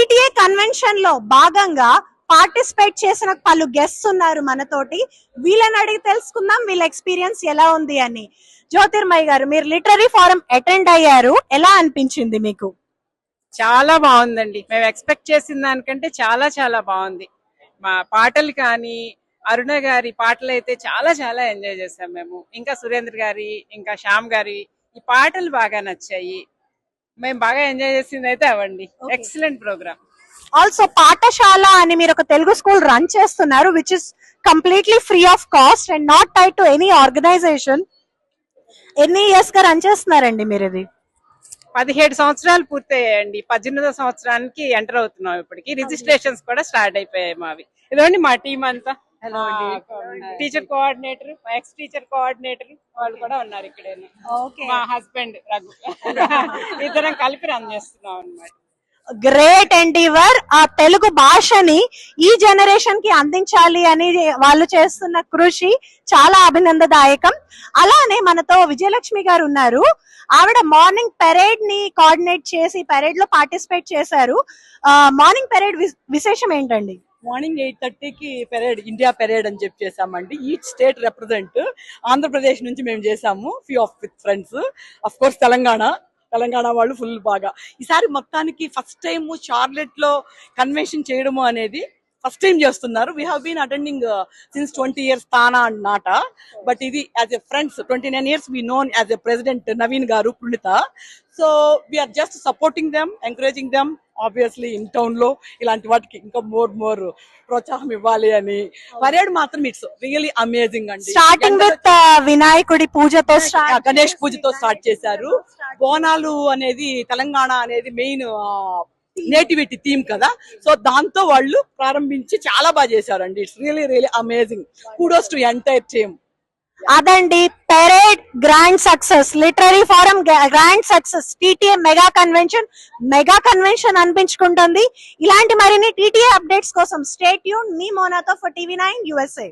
TTA convention లో భాగంగా participate చేసిన పలు గెస్ట్స్ ఉన్నారు మనతోటి. వీళ్ళని అడిగి తెలుసుకుందాం వీళ్ళ ఎక్స్పీరియన్స్ ఎలా ఉంది అని. జ్యోతిర్మయి గారు, మీరు లిటరరీ ఫోరం అటెండ్ అయ్యారు, ఎలా అనిపించింది మీకు? చాలా బాగుందండి. మేము ఎక్స్పెక్ట్ చేసిన దానికంటే చాలా చాలా బాగుంది. మా పాటలు కానీ, అరుణ గారి పాటలు అయితే చాలా చాలా ఎంజాయ్ చేసాం మేము. ఇంకా సురేంద్ర గారి, ఇంకా శ్యామ్ గారి ఈ పాటలు బాగా నచ్చాయి. మేము బాగా ఎంజాయ్ చేసింది అయితే అవండి. Excellent programme. ఆల్సో పాఠశాల అని మీరు ఒక తెలుగు స్కూల్ రన్ చేస్తున్నారు, which is completely free of cost and not tied to any organisation. ఎన్ని ఇయర్స్ గా రన్ చేస్తున్నారండి మీరు ఇది? 17 సంవత్సరాలు పూర్తయ్యాయండి. 18వ సంవత్సరానికి ఎంటర్ అవుతున్నాం. ఇప్పటికి రిజిస్ట్రేషన్స్ కూడా స్టార్ట్ అయిపోయాయి మావి. ఇదండి మా టీం అంతా. Teacher coordinator, X teacher coordinator వాళ్ళు కూడా ఉన్నారు ఇక్కడే. మా హస్బెండ్ రఘు. ఇద్దరం కలిపి రన్ చేస్తున్నాం అన్నమాట. Great Endeavour. ఆ తెలుగు భాషని ఈ జనరేషన్ కి అందించాలి అని వాళ్ళు చేస్తున్న కృషి చాలా అభినందదాయకం. అలానే మనతో విజయలక్ష్మి గారు ఉన్నారు. ఆవిడ మార్నింగ్ పెరేడ్ ని కోఆర్డినేట్ చేసి పెరేడ్ లో పార్టిసిపేట్ చేశారు. మార్నింగ్ పెరేడ్ విశేషం ఏంటండి? మార్నింగ్ 8:30కి పెరేడ్, ఇండియా పెరేడ్ అని చెప్పి చేసామండి. Each state represent. ఆంధ్రప్రదేశ్ నుంచి మేము చేసాము, few of with friends. Of course Telangana వాళ్ళు ఫుల్ బాగా. ఈసారి మొత్తానికి ఫస్ట్ టైం షార్లెట్ లో కన్వెన్షన్ చేయడము అనేది ఫస్ట్ టైం చేస్తున్నారు. We have been attending since 20 years TANA and NATA, but ఇది as a friends 29 years we known as a president Naveen garu, Punita. So we're just supporting them, encouraging them. Obviously in town లో ఇలాంటి వాటికి ఇంకా more ప్రోత్సాహం ఇవ్వాలి అని. పరేడ్ మాత్రం ఇట్స్ రియలీ అమేజింగ్ అండి. స్టార్టింగ్ విత్ వినాయకుడి పూజతో, గణేష్ పూజతో స్టార్ట్ చేశారు. బోనాలు అనేది తెలంగాణ అనేది మెయిన్ నేటివిటీ థీమ్ కదా, సో దాంతో వాళ్ళు ప్రారంభించి చాలా బాగా చేశారండి. It's really amazing. Kudos to entire team. అదండి parade grand success, literary forum grand success, TTA mega convention అనిపించుకుంటుంది. ఇలాంటి మరిన్ని టీటీఏ అప్డేట్స్ కోసం స్టే ట్యూన్. మీ మోనాతో ఫర్ టీవీ 9 USA.